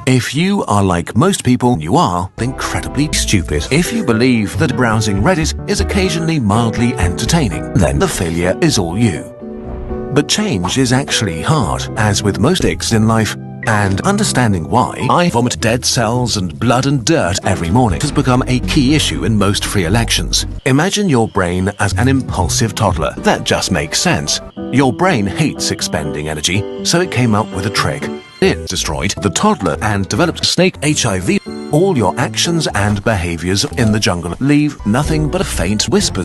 If you are like most people, you are incredibly stupid. If you believe that browsing Reddit is occasionally mildly entertaining, then the failure is all you. But change is actually hard, as with most things in life, and understanding why I vomit dead cells and blood and dirt every morning has become a key issue in most free elections. Imagine your brain as an impulsive toddler. That just makes sense. Your brain hates expending energy, so it came up with a trick. It destroyed the toddler and developed snake HIV. All your actions and behaviors in the jungle leave nothing but a faint whisper.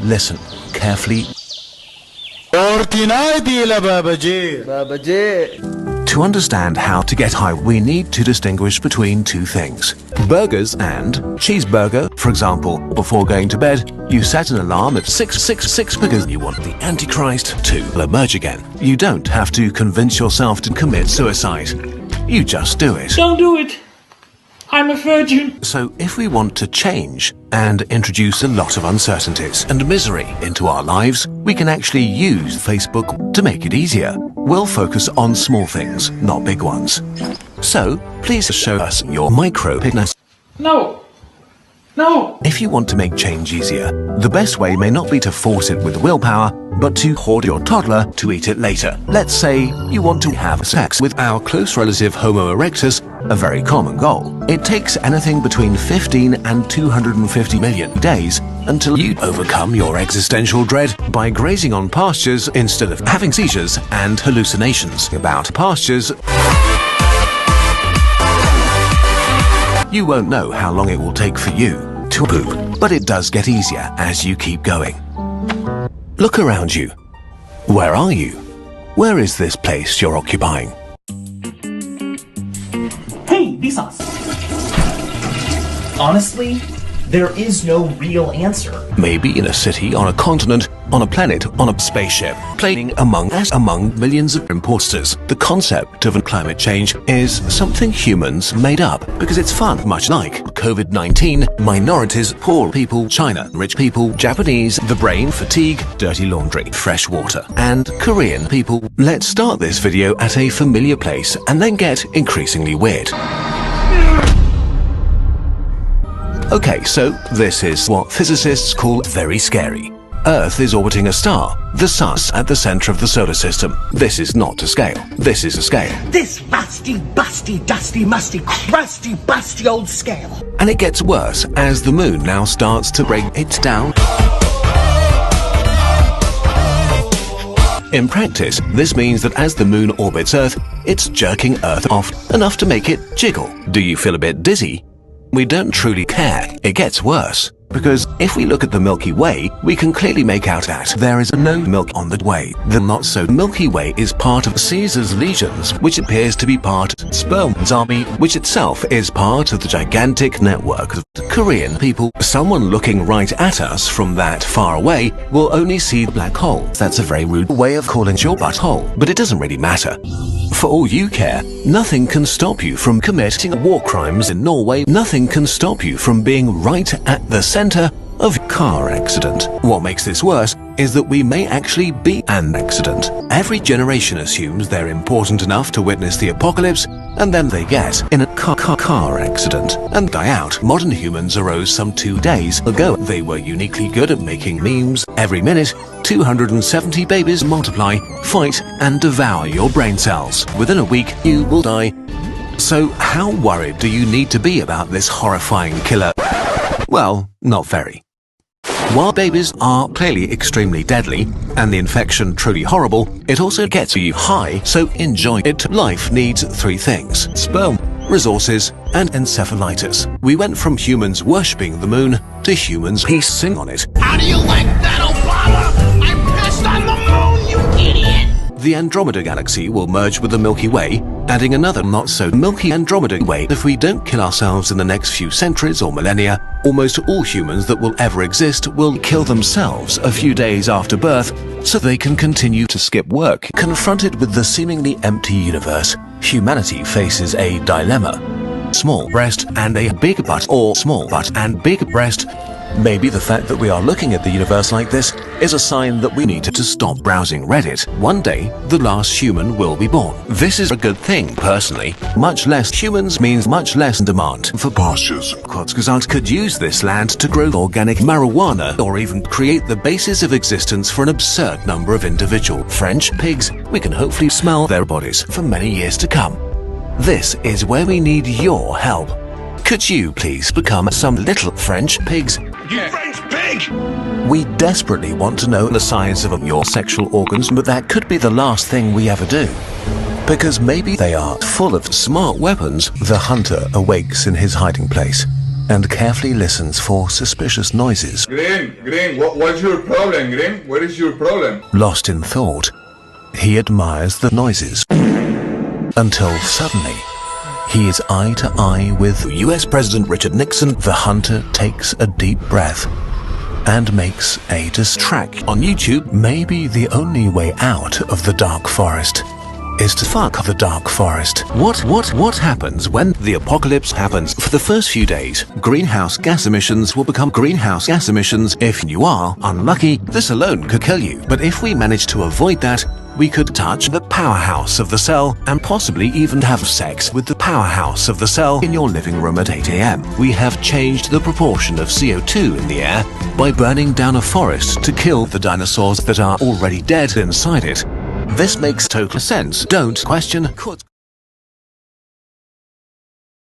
Listen carefully. To understand how to get high, we need to distinguish between two things: burgers and cheeseburger. For example, before going to bed, you set an alarm at 666 because you want the Antichrist to emerge again. You don't have to convince yourself to commit suicide. You just do it. Don't do it. I'm a virgin. So if we want to change and introduce a lot of uncertainties and misery into our lives, we can actually use Facebook to make it easier. We'll focus on small things, not big ones. So please show us your micro-fitness. No. If you want to make change easier, the best way may not be to force it with willpower, but to hoard your toddler to eat it later. Let's say you want to have sex with our close relative Homo erectus, a very common goal. It takes anything between 15 and 250 million days until you overcome your existential dread by grazing on pastures instead of having seizures and hallucinations about pastures. You won't know how long it will take for you to poop, but it does get easier as you keep going. Look around you. Where are you? Where is this place you're occupying? Hey, Vsauce. Honestly, there is no real answer. Maybe in a city, on a continent, on a planet, on a spaceship, playing among millions of imposters. The concept of climate change is something humans made up because it's fun, much like COVID-19, minorities, poor people, China, rich people, Japanese, the brain, fatigue, dirty laundry, fresh water, and Korean people. Let's start this video at a familiar place and then get increasingly weird. Okay, so this is what physicists call very scary. Earth is orbiting a star, the Sun, at the center of the solar system. This is not to scale. This is a scale. This rusty, busty, dusty, musty, crusty, busty old scale. And it gets worse as the moon now starts to bring it down. In practice, this means that as the moon orbits Earth, it's jerking Earth off enough to make it jiggle. Do you feel a bit dizzy? We don't truly care. It gets worse. Because if we look at the Milky Way, we can clearly make out that there is no milk on the way. The not-so-Milky Way is part of Caesar's legions, which appears to be part of Sperm's army, which itself is part of the gigantic network of Korean people. Someone looking right at us from that far away will only see the black hole. That's a very rude way of calling your butthole, but it doesn't really matter. For all you care, nothing can stop you from committing war crimes in Norway. Nothing can stop you from being right at the center of a car accident. What makes this worse is that we may actually be an accident. Every generation assumes they're important enough to witness the apocalypse, and then they get in a car accident and die out. Modern humans arose some 2 days ago. They were uniquely good at making memes. Every minute, 270 babies multiply, fight, and devour your brain cells. Within a week, you will die. So how worried do you need to be about this horrifying killer? Well, not very. While babies are clearly extremely deadly, and the infection truly horrible, it also gets you high, so enjoy it. Life needs 3 things: sperm, resources, and encephalitis. We went from humans worshipping the moon to humans pissing on it. How do you like that, Obama? I pissed on the moon, you idiot! The Andromeda Galaxy will merge with the Milky Way, adding another not-so-milky Andromeda Way. If we don't kill ourselves in the next few centuries or millennia, almost all humans that will ever exist will kill themselves a few days after birth so they can continue to skip work. Confronted with the seemingly empty universe, humanity faces a dilemma. small breast and a big butt, or small butt and big breast. Maybe the fact that we are looking at the universe like this is a sign that we need to stop browsing Reddit. One day, the last human will be born. This is a good thing, personally. Much less humans means much less demand for pastures. Quetzalcoatl could use this land to grow organic marijuana or even create the basis of existence for an absurd number of individual French pigs. We can hopefully smell their bodies for many years to come. This is where we need your help. Could you please become some little French pigs? You French pig! We desperately want to know the size of your sexual organs, but that could be the last thing we ever do. Because maybe they are full of smart weapons. The hunter awakes in his hiding place and carefully listens for suspicious noises. Green, what's your problem, Green? What is your problem? Lost in thought, he admires the noises until suddenly he is eye to eye with US President Richard Nixon. The hunter takes a deep breath and makes a diss track on YouTube. Maybe the only way out of the dark forest is to fuck the dark forest. What happens when the apocalypse happens? For the first few days, greenhouse gas emissions will become greenhouse gas emissions. If you are unlucky, this alone could kill you. But if we manage to avoid that, we could touch the powerhouse of the cell and possibly even have sex with the powerhouse of the cell in your living room at 8 a.m. We have changed the proportion of CO2 in the air by burning down a forest to kill the dinosaurs that are already dead inside it. This makes total sense. Don't question